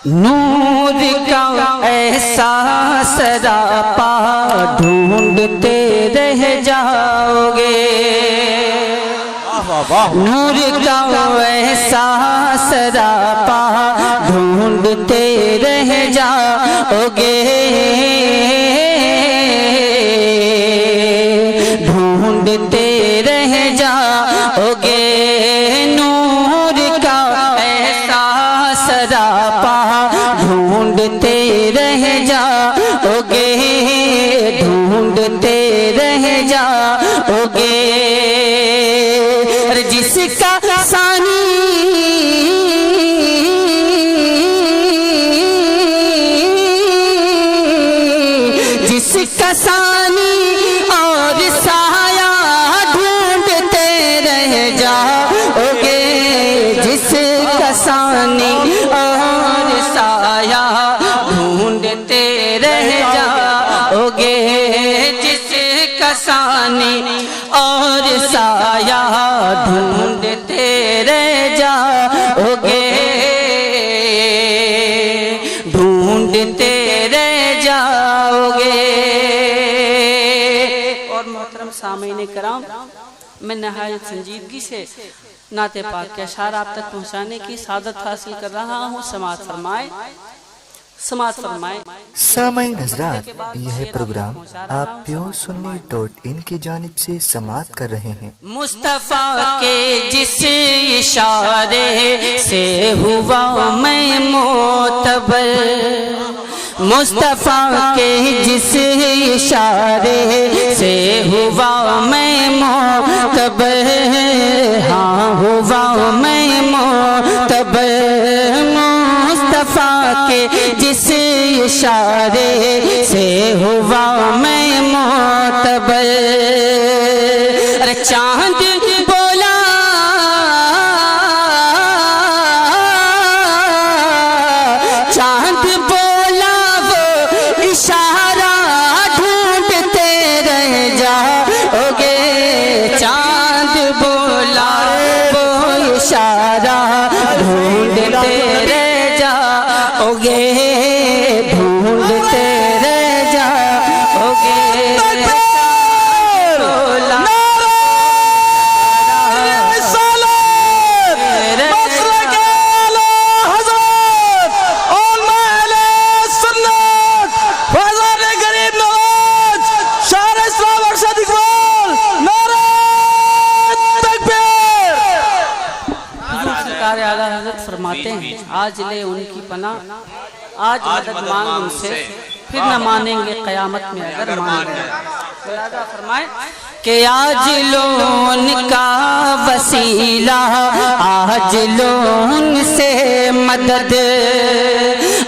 نور کا ایسا سراپا ڈھونڈتے رہ جاؤ گے، نور کا ایسا سراپا ڈھونڈتے رہ جاؤ گے، ڈھونڈتے رہ جاؤ گے، نور کا ایسا سراپا ڈھونڈتے رہ جاؤ گے، ڈھونڈتے رہ جاؤ گے، جس کا ثانی جس کا ثانی اور سایہ ڈھونڈتے رہ جاؤ گے، جس کا ثانی اور سایہ ڈھونڈتے رہ جاؤ گے، جس کا ثانی اور سایہ ڈھونڈتے رہ جاؤ گے، ڈھونڈتے رہ جاؤ گے۔ اور محترم سامعین کرام، میں نہایت سنجیدگی سے نعت پاک کے اشعار آپ تک پہنچانے کی سعادت حاصل کر رہا ہوں، سماعت فرمائے، سماعت فرمائے۔ سامعین حضرات، یہ پروگرام آپ PureSunni.in کی جانب سے سماعت کر رہے ہیں۔ مصطفیٰ کے جس اشارے سے ہوا میں معتبر، مصطفیٰ کے جس اشارے سے ہوا میں معتبر، ہاں ہوا میں معتبر، مصطفیٰ کے جس اشارے سے ہوا میں معتبر، ارے چاند بولا چاند بولا وہ اشارہ ڈھونڈتے رہ جاؤ گے، چاند بولا وہ اشارہ ڈھونڈتے رہ جاؤ گے، ڈھونڈتے رہ جاؤ گے، فرماتے ہیں آج لے ان کی پناہ، آج مدد مانگ ان سے، پھر نہ مانیں گے قیامت میں اگر مان گئے۔ لہذا فرمائے کہ آج لو ان کا وسیلہ، آج لو ان سے مدد،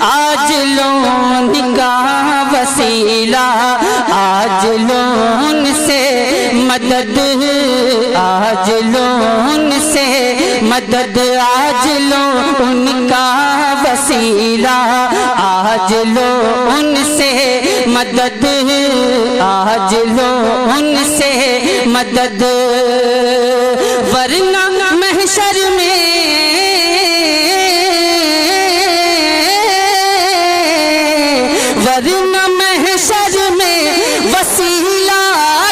آج لو ان کا وسیلہ، آج لو ان سے مدد، آج لو ان سے مدد، آج لو ان کا وسیلہ، آج لو ان سے مدد، آج لو ان سے مدد، ورنہ محشر میں ورنہ محشر میں وسیلہ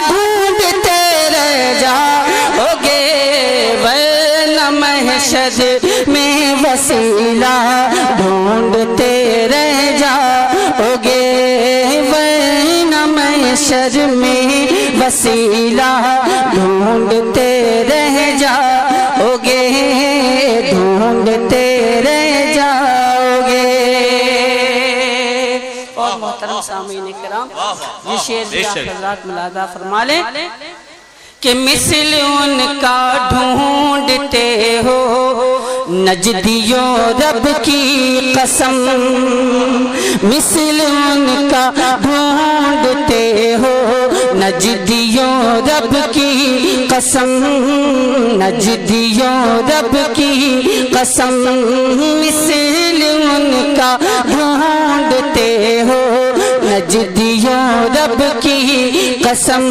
ڈھونڈتے رہ جاؤ گے، ورنہ محشر میں وسیلہ ڈھونڈتے رہ جاؤ گے، ورنہ محشر میں وسیلہ ڈھونڈتے رہ جاؤ گے، ڈھونڈتے رہ جاؤ گے۔ اور محترم سامعین کرام، یہ شعر بھی آپ حضرات ملاحظہ فرما لیں کہ مثل ان کا ڈھونڈتے ہو نجدیوں رب کی قسم، مثل ان کا ڈھونڈتے ہو نجدیوں رب کی قسم، نجدیوں رب کی قسم، مثل ان کا ڈھونڈتے ہو نجدیوں رب کی قسم،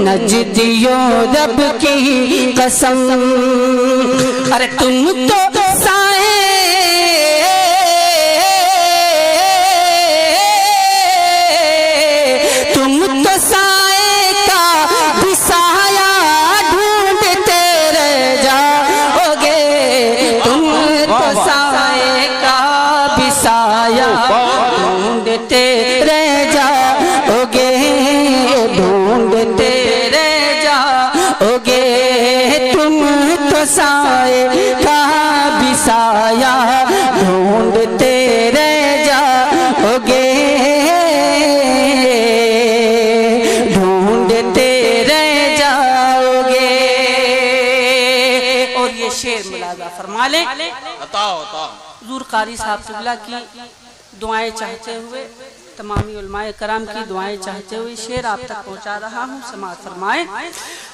نجدیوں رب کی قسم، ارے تم تو سائے سایہ ڈھونڈتے رہ جاؤ گے، ڈھونڈتے رہ جاؤ گے، تم تو سائے کا بھی سایہ ڈھونڈتے رہ جاؤ گے، ڈھونڈتے رہ جاؤ گے۔ اور یہ شعر ملاحظہ فرما لیں، حضور قاری صاحب قبلہ کی دعائیں چاہتے ہوئے، تمامی علماء کرام کی دعائیں چاہتے ہوئے شعر آپ تک پہنچا رہا ہوں، سماعت فرمائیں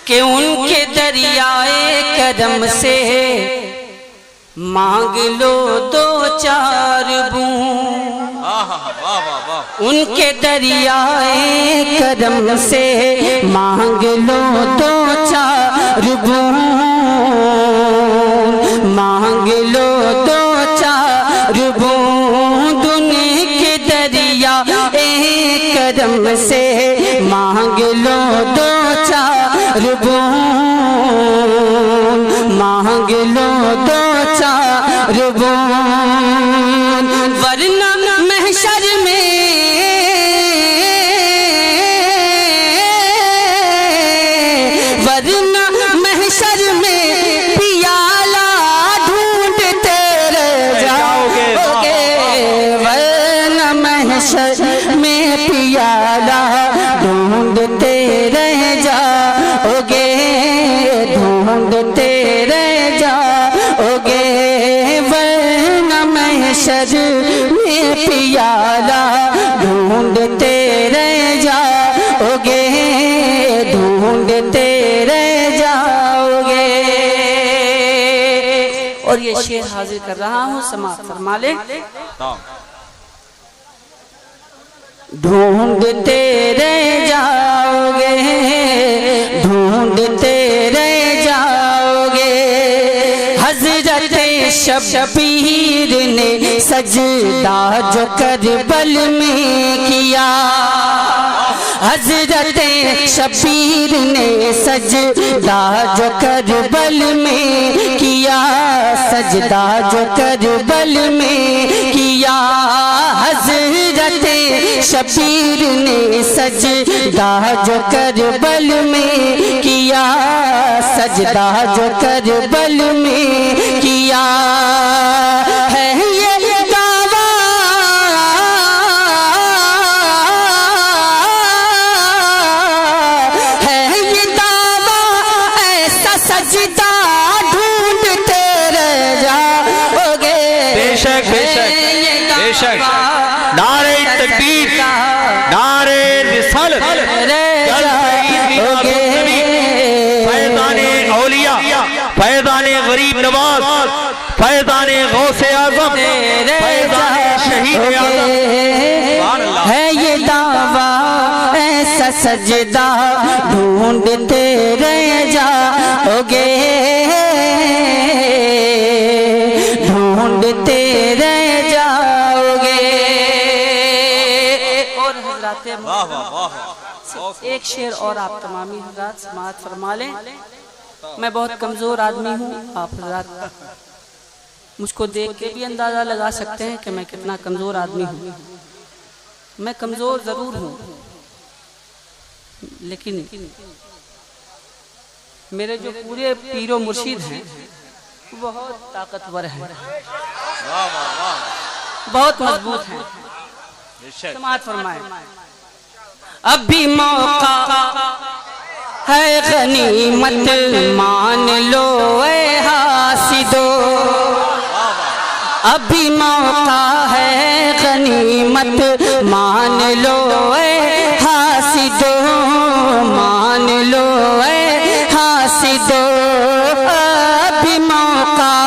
کہ ان کے دریائے کرم سے مانگ لو دو چار بون، ان کے دریائے کرم سے مانگ لو دو چار بون، مانگ لو دو چار بون، ان کے دریائے کرم سے مانگ لو دو چار بون، مانگ لو دو چار بون، ورنہ محشر میں پیالہ ڈھونڈتے رہ جاؤ گے، ورنہ محشر میں پیالہ ڈھونڈتے رہ جاؤ گے، ڈھونڈتے رہ جاؤ گے، ورنہ محشر میں پیالہ ڈھونڈتے رہ جاؤ گے، ڈھونڈتے رہ جاؤ گے۔ اور یہ شعر حاضر کر رہا ہوں، سماعت فرما لیں، ڈھونڈتے رہ جاؤ گے، ڈھونڈتے رہ جاؤ گے، حضرت شبیر نے سجدہ جو کربل میں کیا، حضرت شبیر نے سجدہ جو کربل میں کیا، سجدہ جو کربل میں کیا، حضرت شبیر نے سجدہ جو کربل میں کیا، سجدہ جو کربل میں کیا، ہے یہ دعویٰ ہے، یہ دعویٰ ایسا سجدہ ڈھونڈتے رہ جاؤ گے، بے شک بے شک بے شک، نعرہ تکبیر، نعرہ رسالت، فیضان اولیاء، فیضان غریب نواز، فیضان غوث اعظم، فیضان شہید اعظم، ہے یہ دعویٰ ایسا سجدہ ڈھونڈتے رہ جاؤ گے، ڈھونڈتے رہ جاؤ گے۔ اور حضرات ایک شعر اور آپ تمامی حضرات سماعت فرما لیں، میں بہت کمزور آدمی ہوں، آپ حضرات مجھ کو دیکھ کے بھی اندازہ لگا سکتے ہیں کہ میں کتنا کمزور آدمی ہوں، میں کمزور ضرور ہوں، لیکن میرے جو پورے پیر و مرشد ہیں بہت طاقتور ہیں، بہت مضبوط ہیں، سماعت فرمائیں، اب بھی موقع ہے غنیمت مان لو اے حاسدو، اب بھی موقع ہے غنیمت مان لو اے حاسدو، مان لو اے حاسدو، اب بھی موقع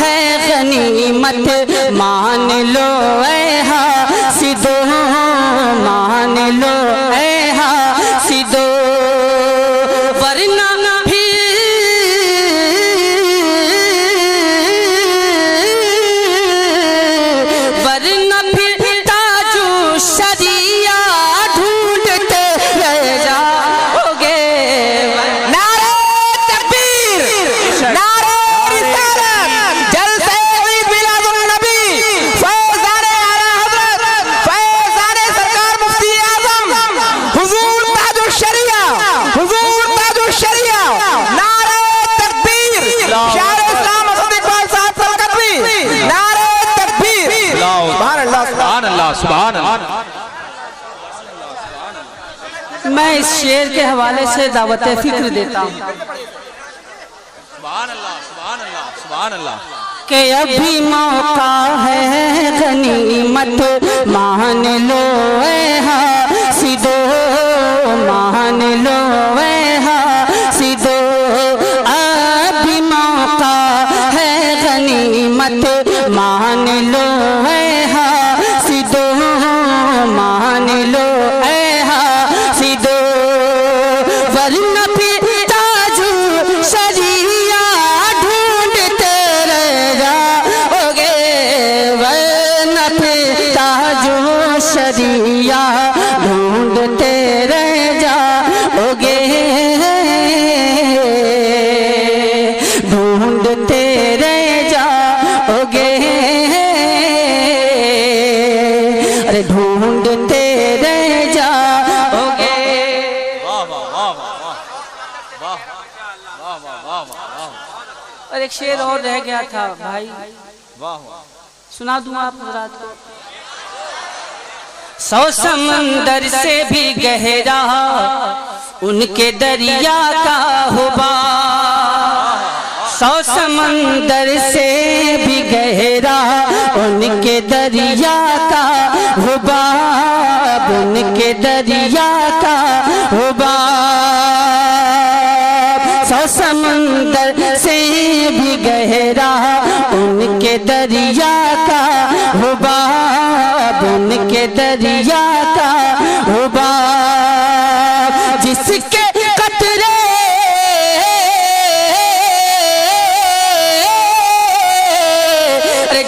ہے غنیمت مان لو اے حاسدو، مان لو اے حاسدو، ورنہ پھر تاج الشریعہ ڈھونڈتے رہ جاؤ گے، نعرہ تکبیر، نعرہ رسالت، جلسہ عید میلاد النبی، فیضان اعلیٰ حضرت اللہ سبحان اللہ میں اس شعر کے حوالے سے دعوت فکر دیتا ہوں سبحان اللہ سبحان اللہ سبحان اللہ کہ ابھی موقع ہے غنیمت مان لو اے حاسدو مان لو اے حاسدو ابھی موقع ہے غنیمت مان لو اے حاسدو مان لو اے حاسدو ورنہ پھر تاج شریعہ ڈھونڈتے رہ جاؤ گے ورنہ پھر تاج شریعہ ڈھونڈتے رہ جاؤ گے ڈھونڈتے رہ جاؤ گے ارے ڈھونڈتے رہ جاؤ گے اور ایک شعر اور رہ گیا تھا بھائی سنا دوں آپ حضرات کو سو سمندر سے بھی گہرا ان کے دریا کا حباب سو سمندر سے بھی گہرا ان کے دریا کا حباب ان کے دریا کا حباب سو سمندر سے بھی گہرا ان کے دریا کا حباب ان کے دریا کا حباب جس کے قطرے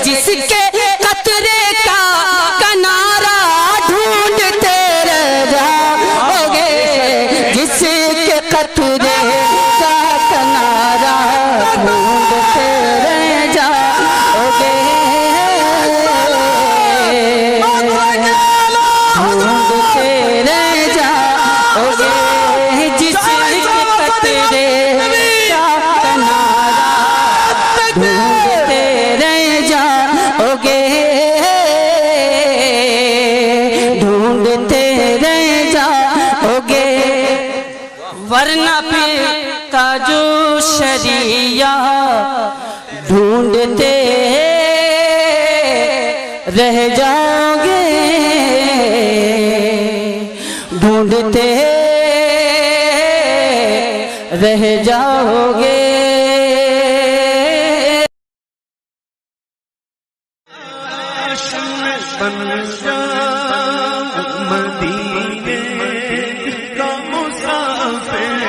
جس کے قطرے کا کنارہ ڈھونڈتے رہ جاؤ گے جس کے قطرے کا کنارہ ڈھونڈتے رہ جاؤ گے ڈھونڈتے رہ جاؤ گے جس کے قطرے کا کنارہ ڈھونڈتے رہ جاؤ گے ڈھونڈتے رہ جاؤ گے ورنہ پھر تاج شریعہ ڈھونڈتے رہ جاؤ گے ڈھونڈتے رہ جاؤ گے بن